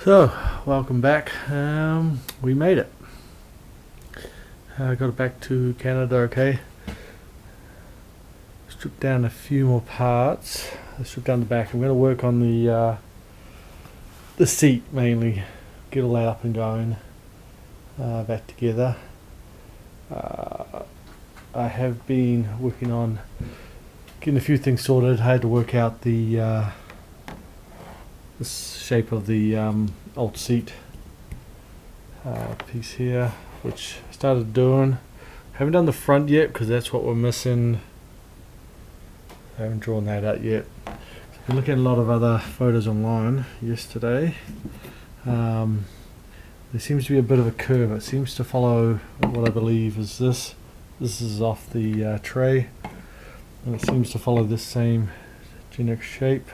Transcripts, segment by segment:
So, welcome back. We made it. Got it back to Canada okay. Stripped down a few more parts. I stripped down the back. I'm going to work on the seat mainly. Get all that up and going. Back together. I have been working on getting a few things sorted. I had to work out the shape of the old seat piece here, which I started doing. Haven't done the front yet because that's what we're missing. I haven't drawn that out yet. I've been looking at a lot of other photos online yesterday. There seems to be a bit of a curve. It seems to follow what I believe is this. This is off the tray, and it seems to follow this same generic shape.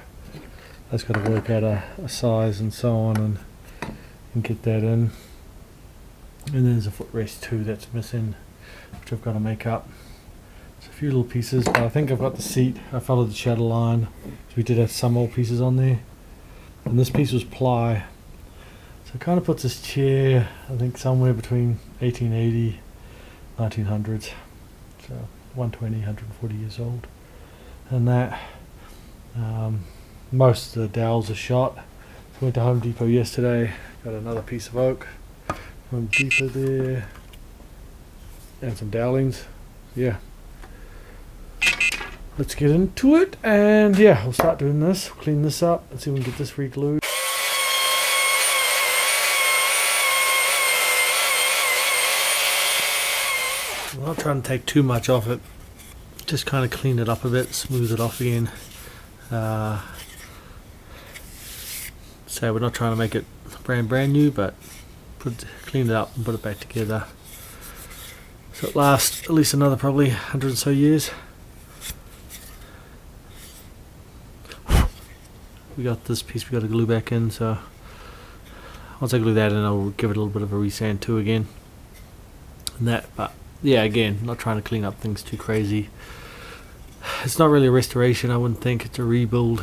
I just got to work out a size and so on and get that in. And there's a footrest too that's missing, which I've got to make up. It's a few little pieces, but I think I've got the seat. I followed the shadow line. So we did have some old pieces on there. And this piece was ply. So it kind of puts this chair, I think, somewhere between 1880, 1900s. So 120, 140 years old. And that. Most of the dowels are shot. So went to Home Depot yesterday, got another piece of oak. Home Depot there. And some dowlings. Yeah. Let's get into it, and yeah, we'll start doing this. We'll clean this up and see if we can get this re-glued. I'm not trying to take too much off it. Just kind of clean it up a bit, smooth it off again. So we're not trying to make it brand new, but clean it up and put it back together. So it lasts at least another probably 100 or so years. We got this piece we got to glue back in, so once I glue that in, I'll give it a little bit of a resand too again. And that, but yeah, again, not trying to clean up things too crazy. It's not really a restoration, I wouldn't think. It's a rebuild.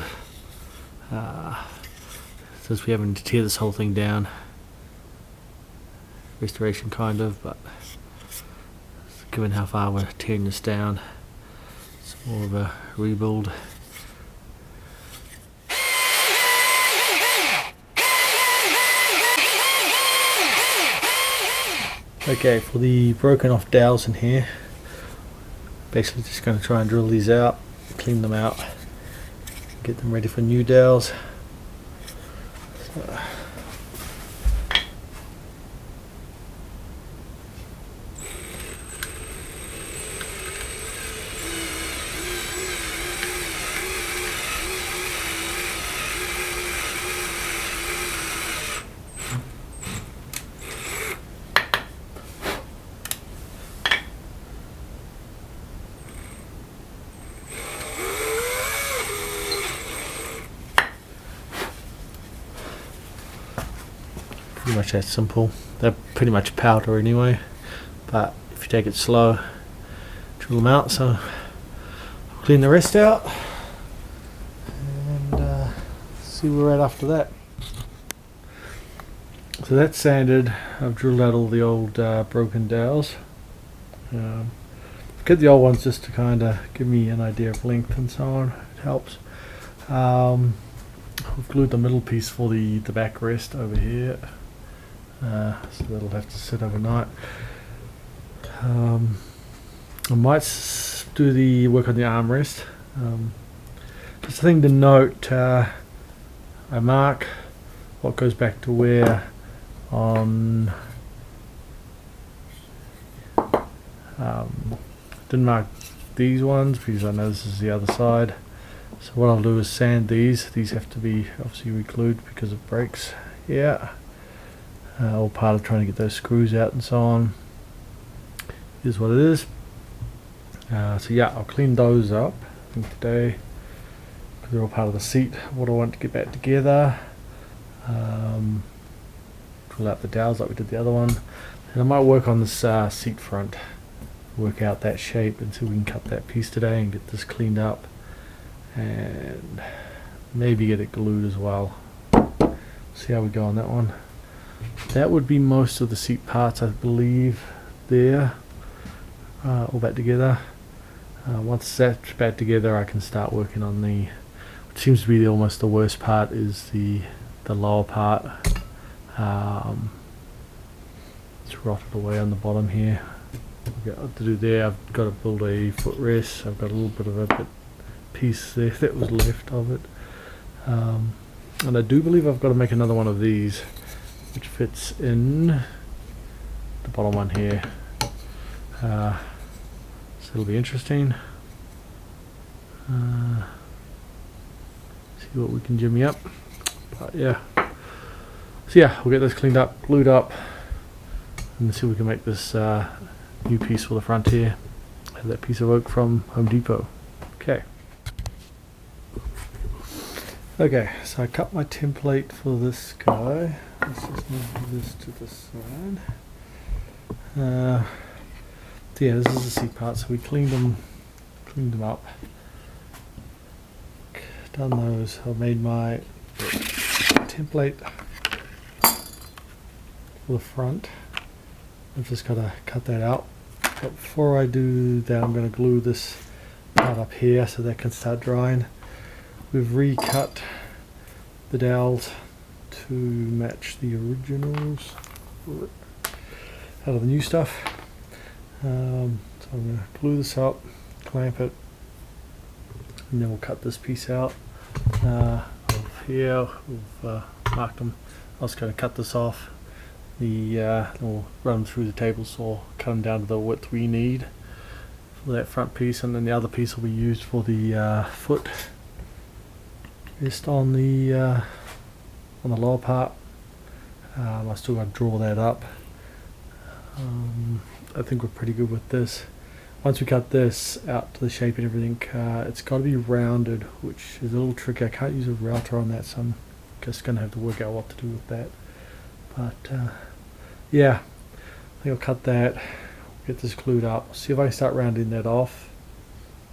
Since we having to tear this whole thing down. Restoration kind of, but given how far we're tearing this down, it's more of a rebuild. Okay, for the broken off dowels in here, basically just going to try and drill these out, clean them out, get them ready for new dowels. So. Pretty much that simple. They're pretty much powder anyway, but if you take it slow, drill them out. So I'll clean the rest out and see where we're at after that. So that's sanded. I've drilled out all the old broken dowels. Get the old ones just to kind of give me an idea of length and so on. It helps. We've glued the middle piece for the backrest over here. So that'll have to sit overnight. I might do the work on the armrest. Just a thing to note, I mark what goes back to where on didn't mark these ones because I know this is the other side. So what I'll do is sand these. These have to be obviously re-glued because of breaks. Yeah. All part of trying to get those screws out and so on. Here's what it is. So yeah, I'll clean those up I think today because they're all part of the seat. What I want to get back together. Drill out the dowels like we did the other one, and I might work on this seat front, work out that shape and see if we can cut that piece today and get this cleaned up and maybe get it glued as well. See how we go on that one. That would be most of the seat parts, I believe, there, all back together. Once that's back together, I can start working on the, which seems to be almost the worst part, is the lower part. It's rotted away on the bottom here. I've got to do there. I've got to build a footrest. I've got a little bit of a piece there that was left of it, and I do believe I've got to make another one of these, which fits in the bottom one here. So it'll be interesting. See what we can jimmy up. But yeah. So yeah, we'll get this cleaned up, glued up, and see if we can make this new piece for the front here. Have that piece of oak from Home Depot. Okay. Okay, so I cut my template for this guy. Let's just move this to the side. Yeah, this is the seat part. So we cleaned them up. Done those. I made my template for the front. I've just got to cut that out. But before I do that, I'm going to glue this part up here so that can start drying. We've recut the dowels to match the originals out of the new stuff. So I'm going to glue this up, clamp it, and then we'll cut this piece out. Here we've marked them. I was going to cut this off. We'll run them through the table saw, cut them down to the width we need for that front piece, and then the other piece will be used for the foot rest on the lower part. I still got to draw that up. I think we're pretty good with this. Once we cut this out to the shape and everything, it's got to be rounded, which is a little tricky. I can't use a router on that, so I'm just going to have to work out what to do with that. But yeah, I think I'll cut that, get this glued up, see if I can start rounding that off,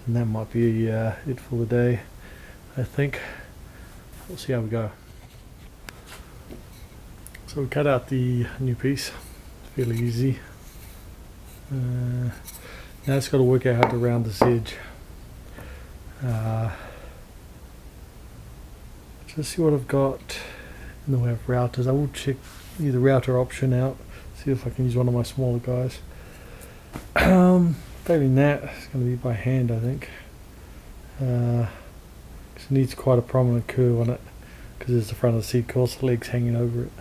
and that might be it for the day. I think we'll see how we go. So we cut out the new piece, fairly easy. Now it's got to work out how to round this edge. Just see what I've got in the way of routers. I will check the router option out, see if I can use one of my smaller guys. Failing that, it's going to be by hand, I think. Because it needs quite a prominent curve on it, because it's the front of the seat, of course, the legs hanging over it.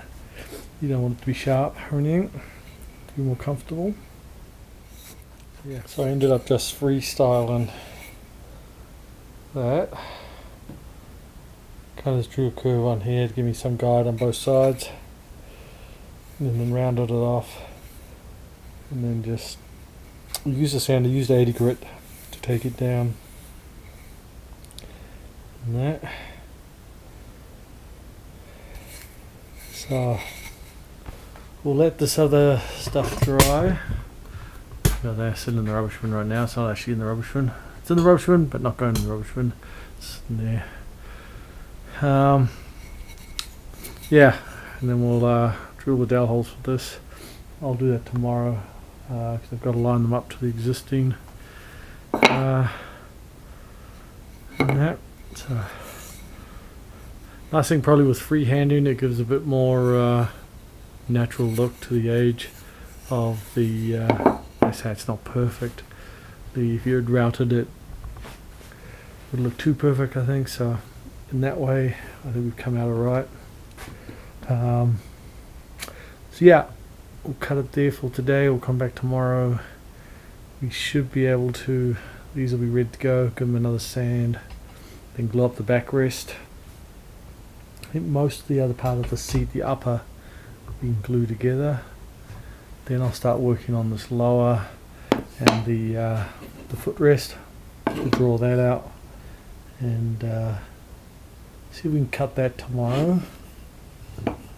You don't want it to be sharp or anything, to be more comfortable. Yeah, so I ended up just freestyling that. Kind of drew a curve on here to give me some guide on both sides, and then rounded it off, and then just use the sander, use the 80 grit to take it down, and that. So we'll let this other stuff dry. Got that sitting in the rubbish bin right now. It's not actually in the rubbish bin. It's in the rubbish bin, but not going in the rubbish bin. It's in there. Yeah, and then we'll drill the dowel holes for this. I'll do that tomorrow because I've got to line them up to the existing. And that. So, nice thing probably with freehanding, it gives a bit more natural look to the edge of the. I say it's not perfect. If you had routed it, it would look too perfect, I think. So in that way, I think we've come out alright. So yeah, we'll cut it there for today. We'll come back tomorrow. We should be able to. These will be ready to go. Give them another sand. Then glue up the backrest. I think most of the other part of the seat, the upper, we can glue together. Then I'll start working on this lower and the footrest to draw that out, and see if we can cut that tomorrow.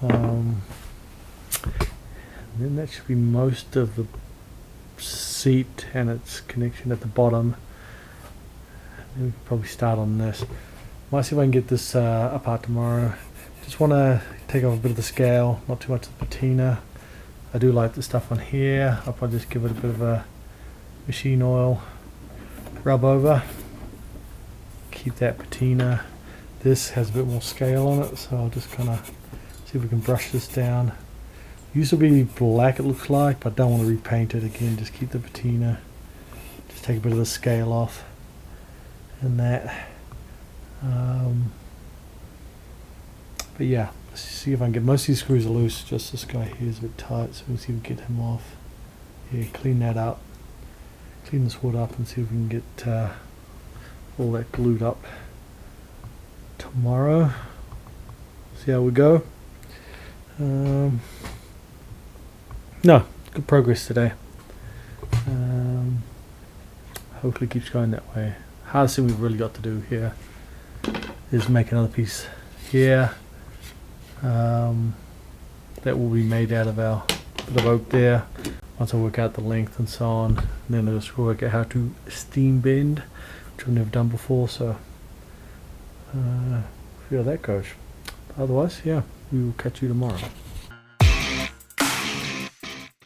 And then that should be most of the seat and its connection at the bottom. And we can probably start on this. Might see if I can get this apart tomorrow. Just want to take off a bit of the scale, not too much of the patina. I do like the stuff on here. I'll probably just give it a bit of a machine oil rub over. Keep that patina. This has a bit more scale on it, so I'll just kind of see if we can brush this down. Used to be black, it looks like, but I don't want to repaint it again. Just keep the patina. Just take a bit of the scale off. And that. But yeah, let's see if I can get, most of these screws are loose. Just this guy here is a bit tight, so we'll see if we can get him off. Yeah, clean that up. Clean this wood up and see if we can get all that glued up tomorrow. See how we go. No, good progress today. Hopefully it keeps going that way. Hardest thing we've really got to do here is make another piece here. That will be made out of our bit of oak there. Once I work out the length and so on, and then I'll just work out how to steam bend, which I've never done before, so see how that goes. Otherwise, yeah, we will catch you tomorrow.